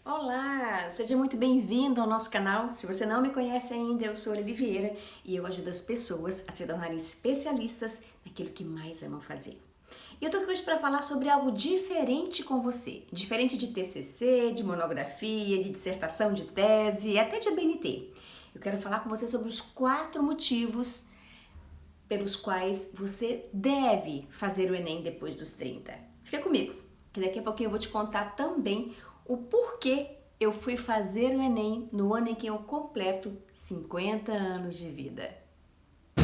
Olá, seja muito bem-vindo ao nosso canal. Se você não me conhece ainda, eu sou Lili Vieira e eu ajudo as pessoas a se tornarem especialistas naquilo que mais amam fazer. E eu tô aqui hoje para falar sobre algo diferente com você, diferente de TCC, de monografia, de dissertação, de tese, até de ABNT. Eu quero falar com você sobre os 4 motivos pelos quais você deve fazer o Enem depois dos 30. Fica comigo, que daqui a pouquinho eu vou te contar também o porquê eu fui fazer o Enem no ano em que eu completo 50 anos de vida. Se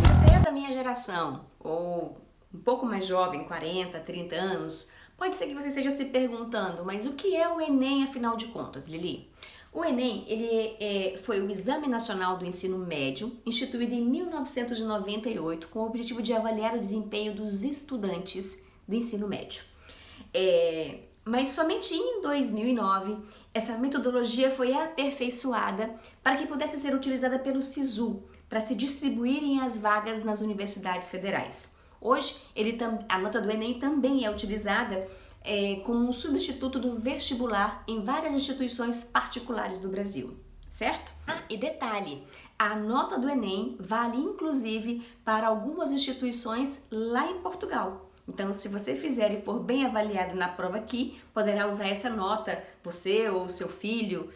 você é da minha geração ou um pouco mais jovem, 40, 30 anos, pode ser que você esteja se perguntando, mas o que é o Enem afinal de contas, Lili? O Enem foi o Exame Nacional do Ensino Médio, instituído em 1998, com o objetivo de avaliar o desempenho dos estudantes do ensino médio. Mas somente em 2009, essa metodologia foi aperfeiçoada para que pudesse ser utilizada pelo SISU, para se distribuírem as vagas nas universidades federais. Hoje, a nota do Enem também é utilizada como um substituto do vestibular em várias instituições particulares do Brasil, certo? E detalhe, a nota do Enem vale inclusive para algumas instituições lá em Portugal. Então, se você fizer e for bem avaliado na prova aqui, poderá usar essa nota, você ou seu filho,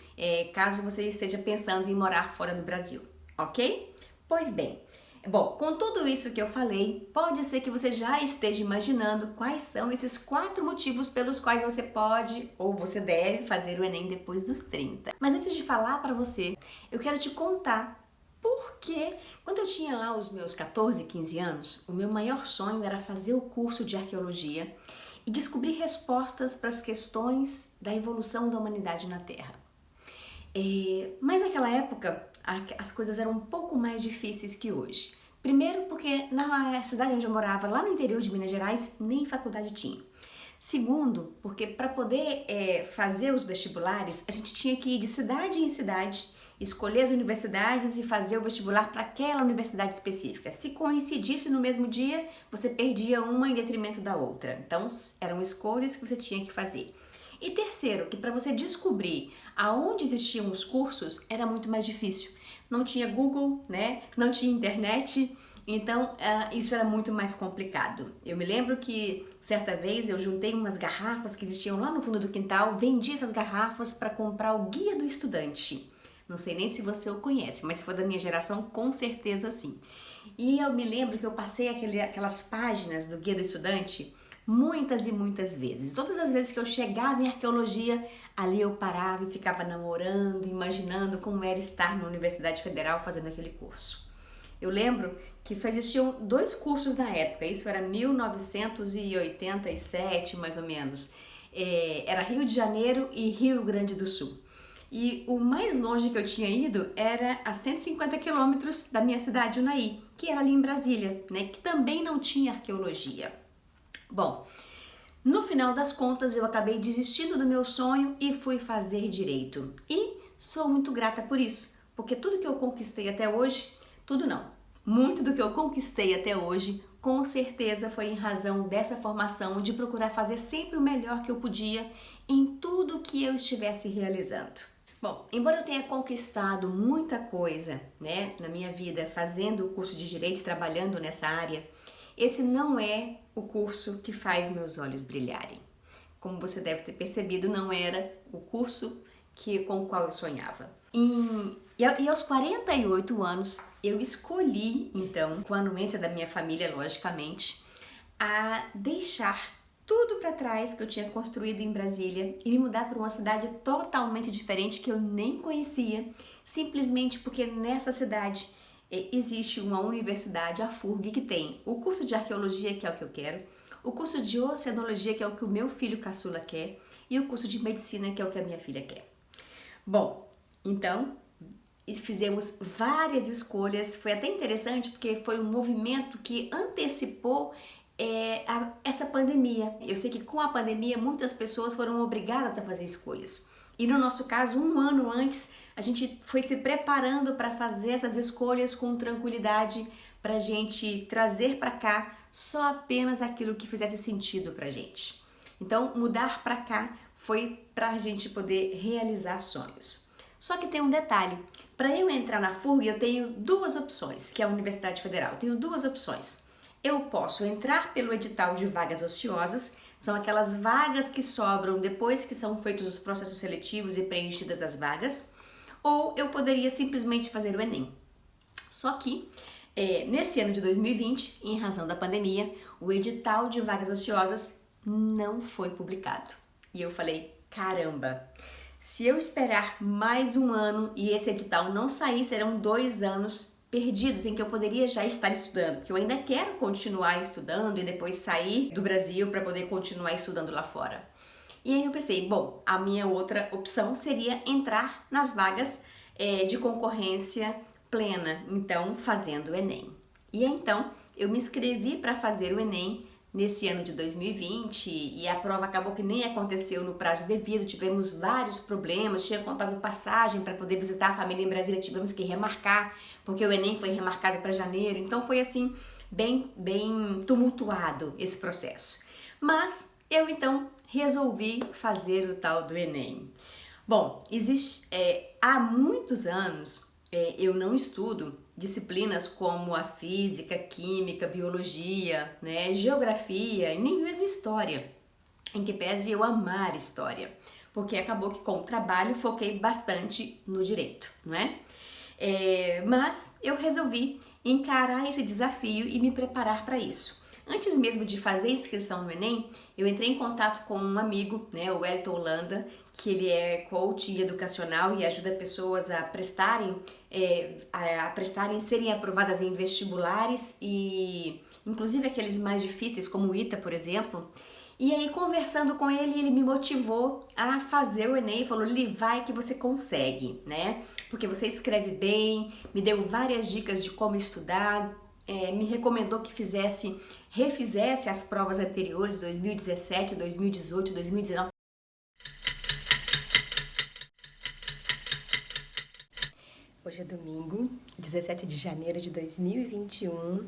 caso você esteja pensando em morar fora do Brasil, ok? Pois bem, com tudo isso que eu falei, pode ser que você já esteja imaginando quais são esses 4 motivos pelos quais você pode ou você deve fazer o Enem depois dos 30. Mas antes de falar para você, eu quero te contar porque quando eu tinha lá os meus 14, 15 anos, o meu maior sonho era fazer o curso de arqueologia e descobrir respostas para as questões da evolução da humanidade na Terra. Mas naquela época as coisas eram um pouco mais difíceis que hoje. Primeiro porque na cidade onde eu morava, lá no interior de Minas Gerais, nem faculdade tinha. Segundo, porque para poder fazer os vestibulares, a gente tinha que ir de cidade em cidade, escolher as universidades e fazer o vestibular para aquela universidade específica. Se coincidisse no mesmo dia, você perdia uma em detrimento da outra. Então, eram escolhas que você tinha que fazer. E terceiro, que para você descobrir aonde existiam os cursos era muito mais difícil. Não tinha Google, né? Não tinha internet, então isso era muito mais complicado. Eu me lembro que certa vez eu juntei umas garrafas que existiam lá no fundo do quintal, vendi essas garrafas para comprar o Guia do Estudante. Não sei nem se você o conhece, mas se for da minha geração, com certeza sim. E eu me lembro que eu passei aquelas páginas do Guia do Estudante muitas e muitas vezes. Todas as vezes que eu chegava em arqueologia, ali eu parava e ficava namorando, imaginando como era estar na Universidade Federal fazendo aquele curso. Eu lembro que só existiam 2 cursos na época, isso era 1987 mais ou menos. Era Rio de Janeiro e Rio Grande do Sul. E o mais longe que eu tinha ido era a 150 quilômetros da minha cidade, Unai, que era ali em Brasília, né, que também não tinha arqueologia. Bom, no final das contas eu acabei desistindo do meu sonho e fui fazer direito. E sou muito grata por isso, porque tudo que eu conquistei até hoje, tudo não, muito do que eu conquistei até hoje, com certeza foi em razão dessa formação de procurar fazer sempre o melhor que eu podia em tudo que eu estivesse realizando. Bom, embora eu tenha conquistado muita coisa, né, na minha vida fazendo o curso de Direito, trabalhando nessa área, esse não é o curso que faz meus olhos brilharem. Como você deve ter percebido, não era o curso com o qual eu sonhava. E aos 48 anos, eu escolhi, então, com a anuência da minha família, logicamente, a deixar tudo para trás que eu tinha construído em Brasília e me mudar para uma cidade totalmente diferente que eu nem conhecia, simplesmente porque nessa cidade existe uma universidade, a FURG, que tem o curso de arqueologia, que é o que eu quero, o curso de oceanologia, que é o que o meu filho caçula quer, e o curso de medicina, que é o que a minha filha quer. Bom, então fizemos várias escolhas, foi até interessante porque foi um movimento que antecipou essa pandemia. Eu sei que com a pandemia muitas pessoas foram obrigadas a fazer escolhas. E no nosso caso, 1 ano antes, a gente foi se preparando para fazer essas escolhas com tranquilidade, para a gente trazer para cá só apenas aquilo que fizesse sentido pra gente. Então, mudar pra cá foi pra gente poder realizar sonhos. Só que tem um detalhe, para eu entrar na FURG eu tenho duas opções, que é a Universidade Federal, eu tenho duas opções. Eu posso entrar pelo edital de vagas ociosas, são aquelas vagas que sobram depois que são feitos os processos seletivos e preenchidas as vagas, ou eu poderia simplesmente fazer o Enem. Só que, nesse ano de 2020, em razão da pandemia, o edital de vagas ociosas não foi publicado. E eu falei, caramba, se eu esperar mais um ano e esse edital não sair, serão 2 anos perdidos em que eu poderia já estar estudando, porque eu ainda quero continuar estudando e depois sair do Brasil para poder continuar estudando lá fora. E aí eu pensei, bom, a minha outra opção seria entrar nas vagas de concorrência plena, então fazendo o Enem. E aí, então eu me inscrevi para fazer o Enem nesse ano de 2020 e a prova acabou que nem aconteceu no prazo devido, tivemos vários problemas, tinha comprado passagem para poder visitar a família em Brasília, tivemos que remarcar, porque o Enem foi remarcado para janeiro, então foi assim, bem tumultuado esse processo. Mas eu então resolvi fazer o tal do Enem. Bom, há muitos anos eu não estudo disciplinas como a física, química, biologia, né, geografia e nem mesmo história, em que pese eu amar história, porque acabou que com o trabalho foquei bastante no direito, não é? Mas eu resolvi encarar esse desafio e me preparar para isso. Antes mesmo de fazer a inscrição no Enem, eu entrei em contato com um amigo, né, o Wellington Holanda, que ele é coach educacional e ajuda pessoas a prestarem, serem aprovadas em vestibulares e inclusive aqueles mais difíceis, como o ITA, por exemplo. E aí, conversando com ele, ele me motivou a fazer o Enem e falou, Lili, vai que você consegue, né? Porque você escreve bem, me deu várias dicas de como estudar, me recomendou que refizesse as provas anteriores, 2017, 2018, 2019. Hoje é domingo, 17 de janeiro de 2021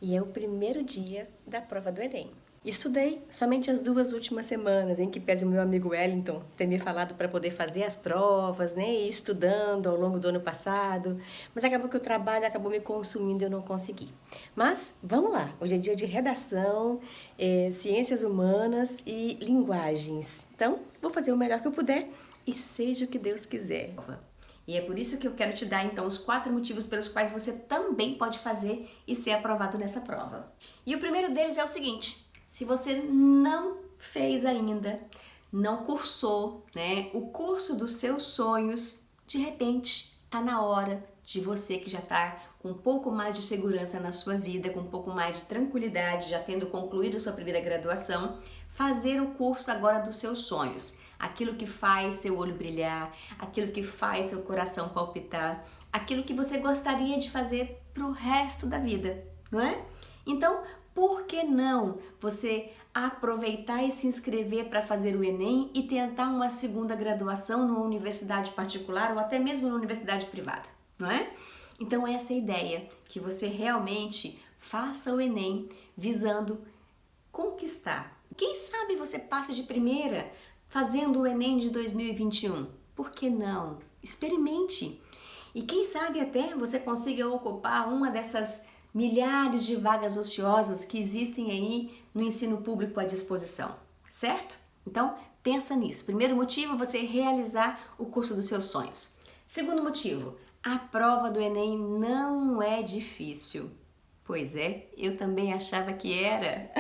e é o primeiro dia da prova do Enem. Estudei somente as 2 últimas semanas, em que pese o meu amigo Wellington ter me falado para poder fazer as provas, né, e ir estudando ao longo do ano passado, mas acabou que o trabalho acabou me consumindo e eu não consegui. Mas vamos lá, hoje é dia de redação, ciências humanas e linguagens. Então, vou fazer o melhor que eu puder e seja o que Deus quiser. E é por isso que eu quero te dar então os 4 motivos pelos quais você também pode fazer e ser aprovado nessa prova. E o primeiro deles é o seguinte: se você não fez ainda, não cursou, né, o curso dos seus sonhos, de repente tá na hora de você que já tá com um pouco mais de segurança na sua vida, com um pouco mais de tranquilidade, já tendo concluído sua primeira graduação, fazer o curso agora dos seus sonhos. Aquilo que faz seu olho brilhar, aquilo que faz seu coração palpitar, aquilo que você gostaria de fazer pro resto da vida, não é? Então, por que não você aproveitar e se inscrever para fazer o Enem e tentar uma segunda graduação numa universidade particular ou até mesmo numa universidade privada, não é? Então essa é a ideia, que você realmente faça o Enem visando conquistar. Quem sabe você passe de primeira fazendo o Enem de 2021? Por que não? Experimente! E quem sabe até você consiga ocupar uma dessas milhares de vagas ociosas que existem aí no ensino público à disposição, certo? Então, pensa nisso. Primeiro motivo, você realizar o curso dos seus sonhos. Segundo motivo, a prova do Enem não é difícil. Pois é, eu também achava que era.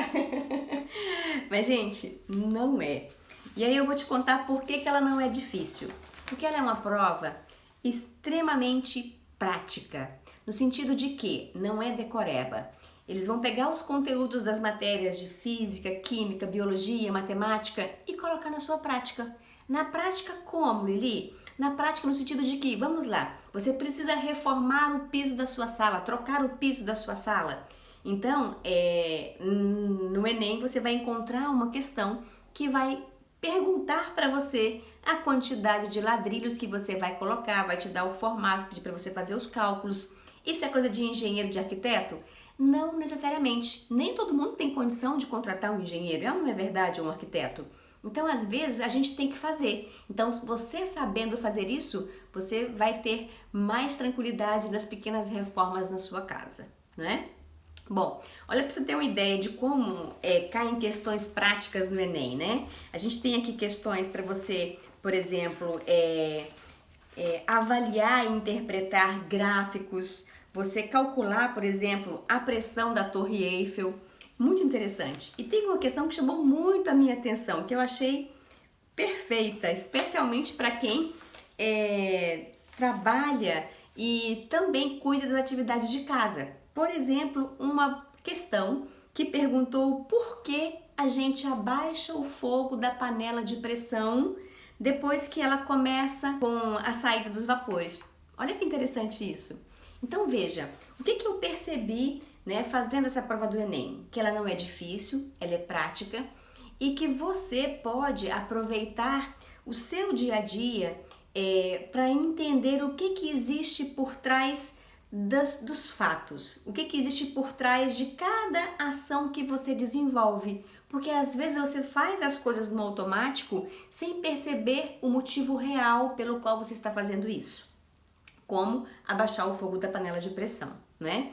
Mas, gente, não é. E aí eu vou te contar por que ela não é difícil. Porque ela é uma prova extremamente prática. No sentido de que não é decoreba. Eles vão pegar os conteúdos das matérias de física, química, biologia, matemática e colocar na sua prática. Na prática como, Lili? Na prática no sentido de que, vamos lá, você precisa reformar o piso da sua sala, trocar o piso da sua sala. Então, no Enem você vai encontrar uma questão que vai perguntar para você a quantidade de ladrilhos que você vai colocar, vai te dar o formato para você fazer os cálculos. Isso é coisa de engenheiro, de arquiteto? Não necessariamente. Nem todo mundo tem condição de contratar um engenheiro, não é verdade, ou um arquiteto. Então, às vezes, a gente tem que fazer. Então, você sabendo fazer isso, você vai ter mais tranquilidade nas pequenas reformas na sua casa, né? Bom, olha para você ter uma ideia de como caem questões práticas no Enem, né? A gente tem aqui questões para você, por exemplo, avaliar e interpretar gráficos, você calcular, por exemplo, a pressão da Torre Eiffel. Muito interessante. E tem uma questão que chamou muito a minha atenção, que eu achei perfeita, especialmente para quem trabalha e também cuida das atividades de casa. Por exemplo, uma questão que perguntou por que a gente abaixa o fogo da panela de pressão depois que ela começa com a saída dos vapores. Olha que interessante isso. Então veja, o que eu percebi, né, fazendo essa prova do Enem? Que ela não é difícil, ela é prática e que você pode aproveitar o seu dia a dia para entender o que existe por trás dos fatos, o que existe por trás de cada ação que você desenvolve, porque às vezes você faz as coisas no automático sem perceber o motivo real pelo qual você está fazendo isso, como abaixar o fogo da panela de pressão, né?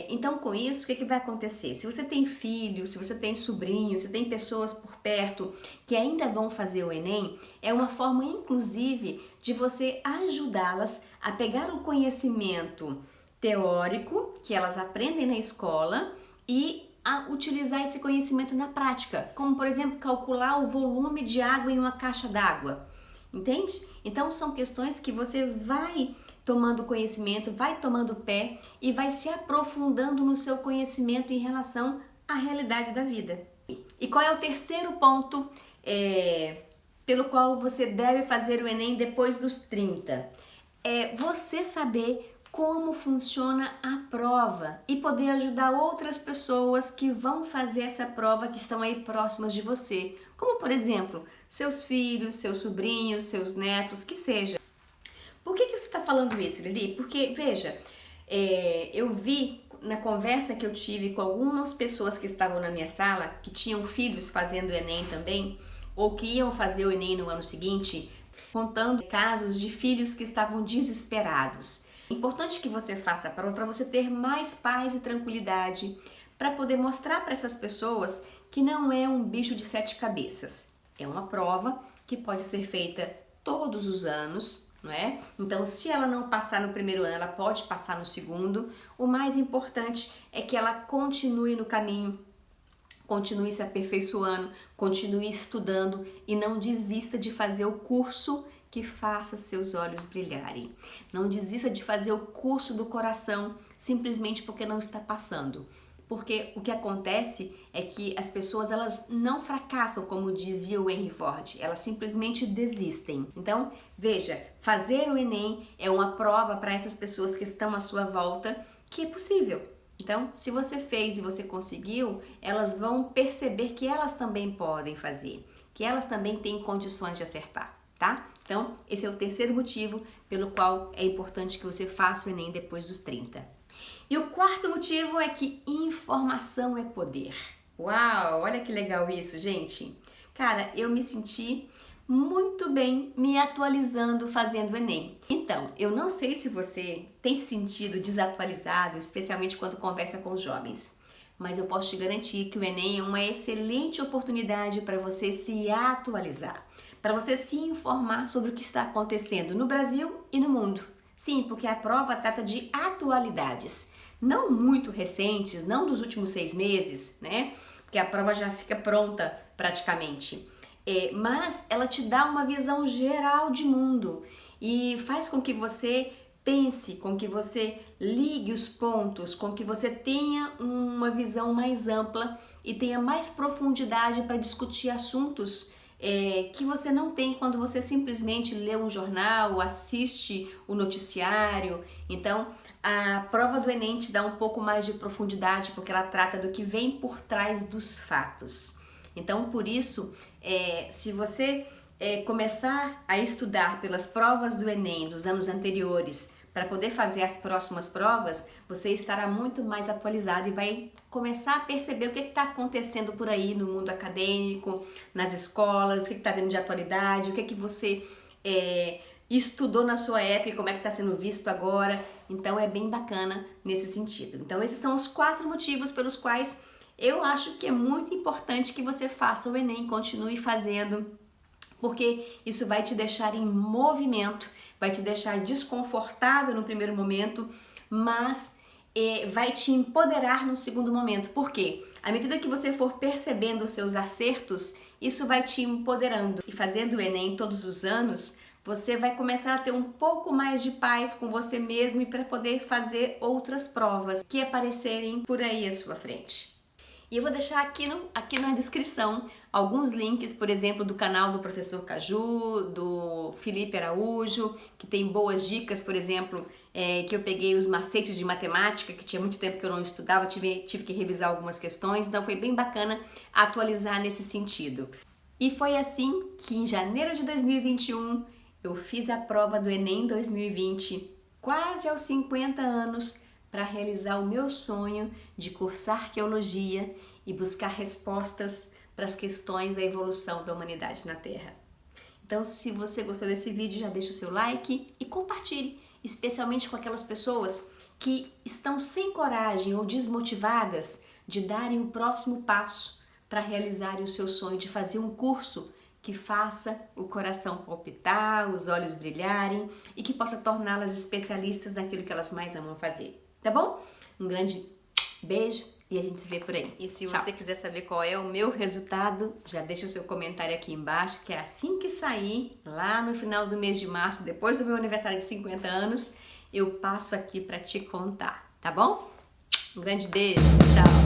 Então, com isso, o que vai acontecer? Se você tem filho, se você tem sobrinho, se tem pessoas por perto que ainda vão fazer o Enem, é uma forma, inclusive, de você ajudá-las a pegar o conhecimento teórico que elas aprendem na escola e a utilizar esse conhecimento na prática, como, por exemplo, calcular o volume de água em uma caixa d'água, entende? Então, são questões que você vai tomando conhecimento, vai tomando pé e vai se aprofundando no seu conhecimento em relação à realidade da vida. E qual é o terceiro ponto pelo qual você deve fazer o Enem depois dos 30? É você saber como funciona a prova e poder ajudar outras pessoas que vão fazer essa prova, que estão aí próximas de você, como por exemplo, seus filhos, seus sobrinhos, seus netos, que seja. Por que você está falando isso, Lili? Porque, veja, eu vi na conversa que eu tive com algumas pessoas que estavam na minha sala, que tinham filhos fazendo o Enem também, ou que iam fazer o Enem no ano seguinte, contando casos de filhos que estavam desesperados. É importante que você faça a prova para você ter mais paz e tranquilidade, para poder mostrar para essas pessoas que não é um bicho de 7 cabeças. É uma prova que pode ser feita todos os anos, não é? Então, se ela não passar no primeiro ano, ela pode passar no segundo. O mais importante é que ela continue no caminho, continue se aperfeiçoando, continue estudando e não desista de fazer o curso que faça seus olhos brilharem. Não desista de fazer o curso do coração simplesmente porque não está passando. Porque o que acontece é que as pessoas, elas não fracassam, como dizia o Henry Ford, elas simplesmente desistem. Então, veja, fazer o Enem é uma prova para essas pessoas que estão à sua volta que é possível. Então, se você fez e você conseguiu, elas vão perceber que elas também podem fazer, que elas também têm condições de acertar, tá? Então, esse é o terceiro motivo pelo qual é importante que você faça o Enem depois dos 30. E o quarto motivo é que informação é poder. Uau, olha que legal isso, gente. Cara, eu me senti muito bem me atualizando fazendo o Enem. Então, eu não sei se você tem se sentido desatualizado, especialmente quando conversa com os jovens, mas eu posso te garantir que o Enem é uma excelente oportunidade para você se atualizar, para você se informar sobre o que está acontecendo no Brasil e no mundo. Sim, porque a prova trata de atualidades, não muito recentes, não dos últimos 6 meses, né? Porque a prova já fica pronta praticamente. Mas ela te dá uma visão geral de mundo e faz com que você pense, com que você ligue os pontos, com que você tenha uma visão mais ampla e tenha mais profundidade para discutir assuntos que você não tem quando você simplesmente lê um jornal, assiste o noticiário. Então, a prova do Enem te dá um pouco mais de profundidade porque ela trata do que vem por trás dos fatos. Então, por isso, se você começar a estudar pelas provas do Enem dos anos anteriores para poder fazer as próximas provas, você estará muito mais atualizado e vai começar a perceber o que está acontecendo por aí no mundo acadêmico, nas escolas, o que está vindo de atualidade, o que você estudou na sua época e como é que está sendo visto agora. Então é bem bacana nesse sentido. Então esses são os 4 motivos pelos quais eu acho que é muito importante que você faça o Enem, continue fazendo, porque isso vai te deixar em movimento, vai te deixar desconfortável no primeiro momento, mas vai te empoderar no segundo momento. Por quê? À medida que você for percebendo os seus acertos, isso vai te empoderando. E fazendo o Enem todos os anos, você vai começar a ter um pouco mais de paz com você mesmo e para poder fazer outras provas que aparecerem por aí à sua frente. E eu vou deixar aqui na descrição alguns links, por exemplo, do canal do Professor Caju, do Felipe Araújo, que tem boas dicas, por exemplo, que eu peguei os macetes de matemática, que tinha muito tempo que eu não estudava, tive que revisar algumas questões, então foi bem bacana atualizar nesse sentido. E foi assim que em janeiro de 2021 eu fiz a prova do Enem 2020, quase aos 50 anos, para realizar o meu sonho de cursar arqueologia e buscar respostas para as questões da evolução da humanidade na Terra. Então, se você gostou desse vídeo, já deixa o seu like e compartilhe, especialmente com aquelas pessoas que estão sem coragem ou desmotivadas de darem o próximo passo para realizarem o seu sonho de fazer um curso que faça o coração palpitar, os olhos brilharem e que possa torná-las especialistas naquilo que elas mais amam fazer. Tá bom? Um grande beijo e a gente se vê por aí. E se você quiser saber qual é o meu resultado, já deixa o seu comentário aqui embaixo, que é assim que sair, lá no final do mês de março, depois do meu aniversário de 50 anos, eu passo aqui para te contar, tá bom? Um grande beijo, tchau!